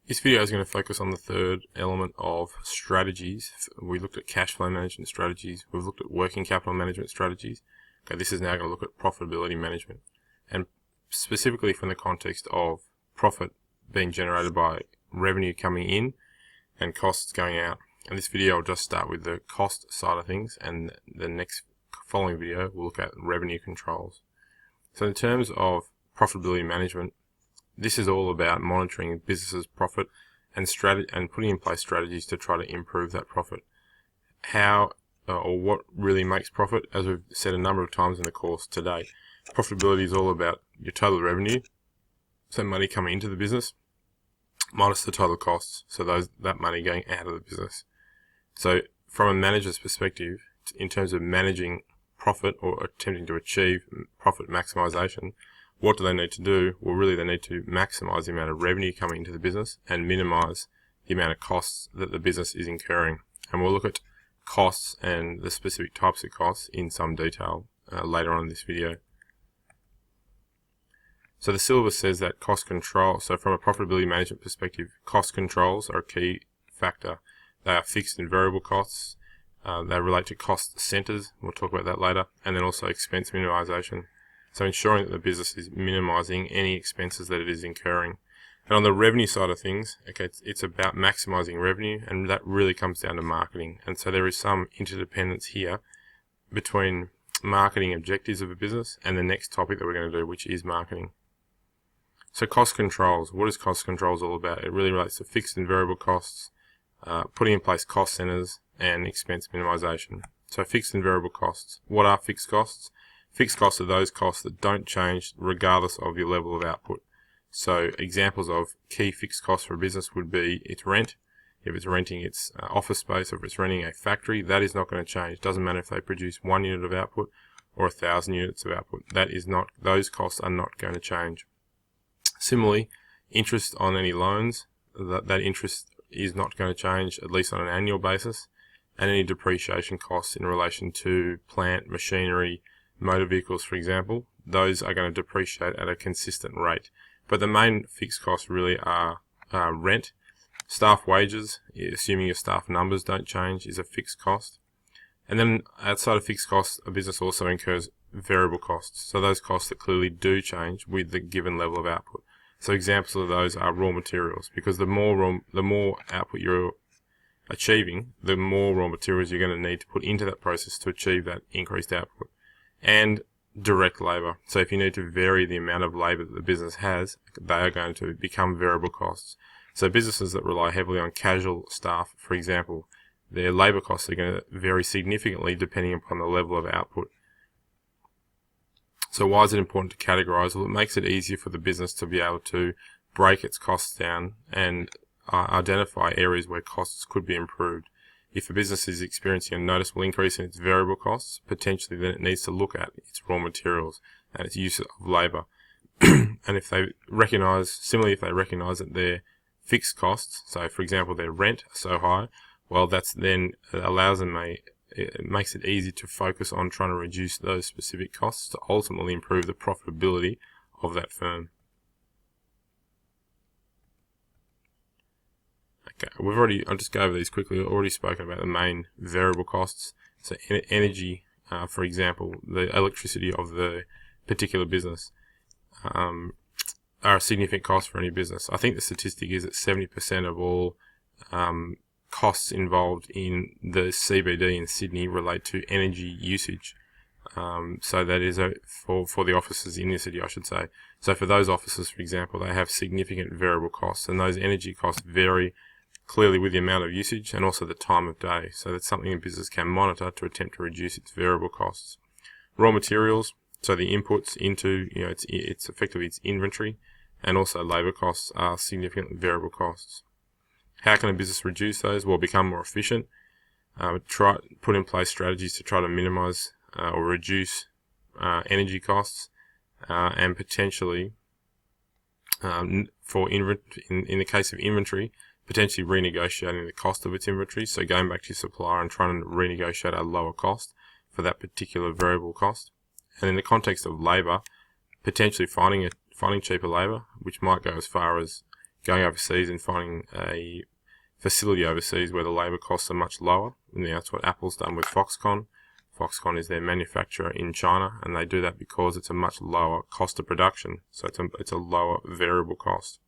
This video is going to focus on the third element of strategies. We looked at cash flow management strategies. We've looked at working capital management strategies. Okay, this is now going to look at profitability management, and specifically from the context of profit being generated by revenue coming in and costs going out. In this video, I'll just start with the cost side of things, and the next following video we'll look at revenue controls. So in terms of profitability management, this is all about monitoring businesses' profit and putting in place strategies to try to improve that profit. How or what really makes profit, as we've said a number of times in the course today, profitability is all about your total revenue, so money coming into the business, minus the total costs, so that money going out of the business. So from a manager's perspective, in terms of managing profit or attempting to achieve profit maximization, what do they need to do? Well, really they need to maximize the amount of revenue coming into the business and minimize the amount of costs that the business is incurring. And we'll look at costs and the specific types of costs in some detail later on in this video. So the syllabus says that cost control, so from a profitability management perspective, cost controls are a key factor. They are fixed and variable costs. They relate to cost centers. We'll talk about that later. And then also expense minimization. So ensuring that the business is minimizing any expenses that it is incurring. And on the revenue side of things, okay, it's about maximizing revenue, and that really comes down to marketing. And so there is some interdependence here between marketing objectives of a business and the next topic that we're going to do, which is marketing. So cost controls. What is cost controls all about? It really relates to fixed and variable costs, putting in place cost centers, and expense minimization. So fixed and variable costs. What are fixed costs? Fixed costs are those costs that don't change regardless of your level of output. So examples of key fixed costs for a business would be its rent. If it's renting its office space, or if it's renting a factory, that is not going to change. Doesn't matter if they produce 1 unit of output or 1,000 units of output. Those costs are not going to change. Similarly, interest on any loans, that interest is not going to change, at least on an annual basis. And any depreciation costs in relation to plant, machinery, motor vehicles, for example, those are going to depreciate at a consistent rate. But the main fixed costs really are rent. Staff wages, assuming your staff numbers don't change, is a fixed cost. And then outside of fixed costs, a business also incurs variable costs. So those costs that clearly do change with the given level of output. So examples of those are raw materials, because the more output you're achieving, the more raw materials you're going to need to put into that process to achieve that increased output. And direct labor. So if you need to vary the amount of labor that the business has, they are going to become variable costs. So businesses that rely heavily on casual staff, for example, their labor costs are going to vary significantly depending upon the level of output. So why is it important to categorize? Well, it makes it easier for the business to be able to break its costs down and identify areas where costs could be improved. If a business is experiencing a noticeable increase in its variable costs, potentially then it needs to look at its raw materials and its use of labor. And if they recognize that their fixed costs, so for example their rent, are so high, well it makes it easy to focus on trying to reduce those specific costs to ultimately improve the profitability of that firm. Okay, I'll just go over these quickly. We've already spoken about the main variable costs. So energy, for example, the electricity of the particular business are a significant cost for any business. I think the statistic is that 70% of all costs involved in the CBD in Sydney relate to energy usage. So that is for the offices in the city, I should say. So for those offices, for example, they have significant variable costs, and those energy costs vary clearly with the amount of usage and also the time of day. So that's something a business can monitor to attempt to reduce its variable costs. Raw materials, so the inputs into, it's effectively its inventory, and also labor costs are significant variable costs. How can a business reduce those? Well, become more efficient. Put in place strategies to try to minimize or reduce energy costs, and potentially, in the case of inventory, potentially renegotiating the cost of its inventory. So going back to your supplier and trying to renegotiate a lower cost for that particular variable cost. And in the context of labor, potentially finding cheaper labor, which might go as far as going overseas and finding a facility overseas where the labour costs are much lower. And that's what Apple's done with Foxconn. Foxconn is their manufacturer in China, and they do that because it's a much lower cost of production. So it's a lower variable cost.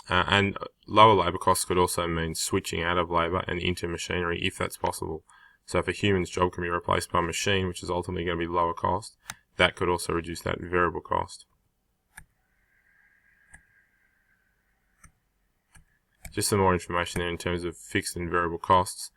And lower labour costs could also mean switching out of labour and into machinery if that's possible. So if a human's job can be replaced by a machine, which is ultimately going to be lower cost, that could also reduce that variable cost. Just some more information there in terms of fixed and variable costs,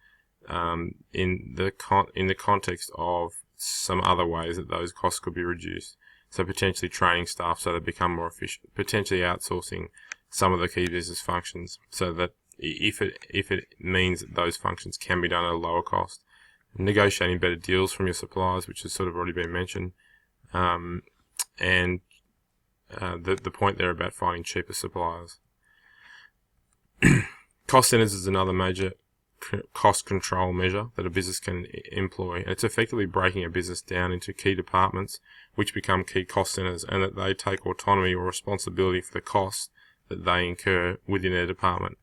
in the context of some other ways that those costs could be reduced. So potentially training staff so they become more efficient, potentially outsourcing some of the key business functions, so that if it means that those functions can be done at a lower cost. Negotiating better deals from your suppliers, which has sort of already been mentioned, and the point there about finding cheaper suppliers. Cost centers is another major cost control measure that a business can employ. It's effectively breaking a business down into key departments which become key cost centers, and that they take autonomy or responsibility for the costs that they incur within their department.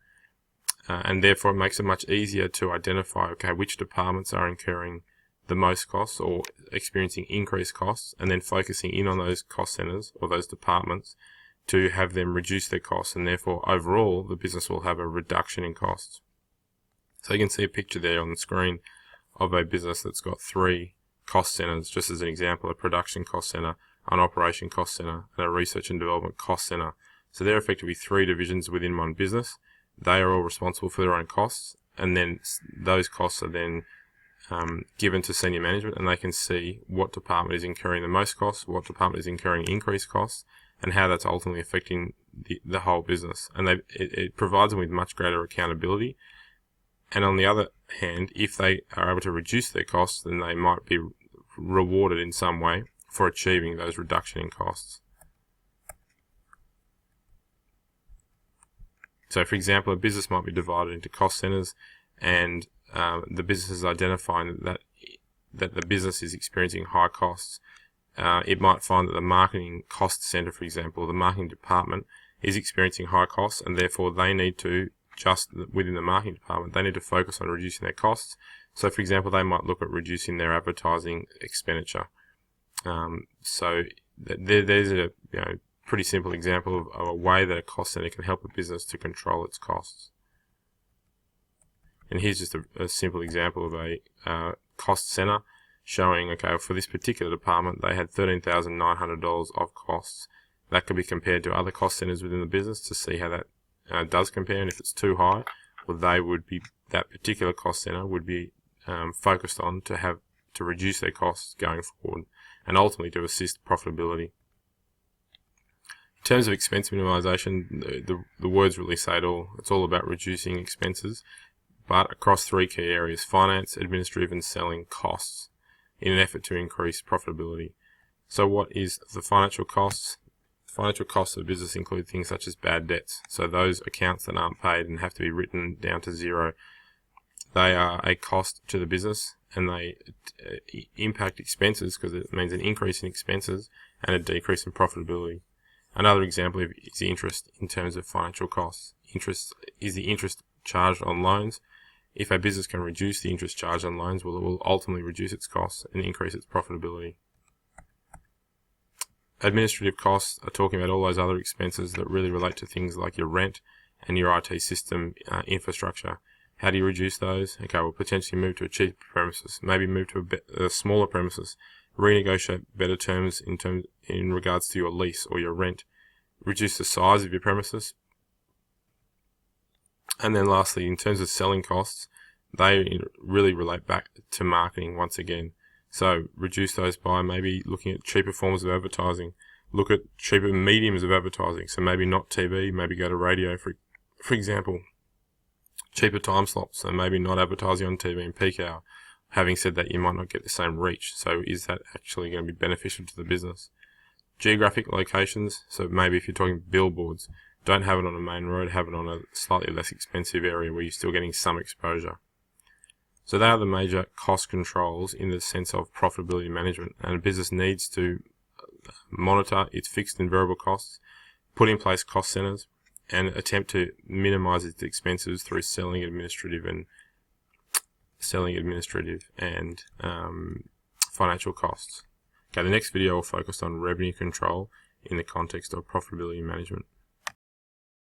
And therefore it makes it much easier to identify, okay, which departments are incurring the most costs or experiencing increased costs, and then focusing in on those cost centers or those departments to have them reduce their costs, and therefore overall the business will have a reduction in costs. So you can see a picture there on the screen of a business that's got 3 cost centers, just as an example: a production cost center, an operation cost center, and a research and development cost center. So they're effectively 3 divisions within one business. They are all responsible for their own costs, and then those costs are then given to senior management, and they can see what department is incurring the most costs, what department is incurring increased costs, and how that's ultimately affecting the whole business. And it provides them with much greater accountability. And on the other hand, if they are able to reduce their costs, then they might be rewarded in some way for achieving those reduction in costs. So for example, a business might be divided into cost centers, and the business is identifying that the business is experiencing high costs. It might find that the marketing cost center, for example, the marketing department, is experiencing high costs, and therefore they need to, just within the marketing department, they need to focus on reducing their costs. So for example, they might look at reducing their advertising expenditure. So there's a pretty simple example of a way that a cost center can help a business to control its costs. And here's just a simple example of a cost center showing, okay, for this particular department, they had $13,900 of costs. That could be compared to other cost centers within the business to see how that does compare, and if it's too high, well, that particular cost center would be focused on to reduce their costs going forward, and ultimately to assist profitability. In terms of expense minimization, the words really say it all. It's all about reducing expenses, but across 3 key areas: finance, administrative, and selling costs, in an effort to increase profitability. So what is the financial costs? The financial costs of the business include things such as bad debts. So those accounts that aren't paid and have to be written down to 0, they are a cost to the business, and they impact expenses because it means an increase in expenses and a decrease in profitability. Another example is interest in terms of financial costs. Interest is the interest charged on loans. If a business can reduce the interest charged on loans, well, it will ultimately reduce its costs and increase its profitability. Administrative costs are talking about all those other expenses that really relate to things like your rent and your IT system infrastructure. How do you reduce those? Okay, well, potentially move to a cheaper premises, maybe move to a smaller premises, renegotiate better terms in regards to your lease or your rent, reduce the size of your premises. And then lastly, in terms of selling costs, they really relate back to marketing once again. So reduce those by maybe looking at cheaper forms of advertising. Look at cheaper mediums of advertising. So maybe not TV, maybe go to radio, for example. Cheaper time slots, so maybe not advertising on TV in peak hour. Having said that, you might not get the same reach. So is that actually going to be beneficial to the business? Geographic locations. So maybe if you're talking billboards, don't have it on a main road, have it on a slightly less expensive area where you're still getting some exposure. So they are the major cost controls in the sense of profitability management, and a business needs to monitor its fixed and variable costs, put in place cost centers, and attempt to minimize its expenses through selling, administrative, and financial costs. Okay, the next video will focus on revenue control in the context of profitability management.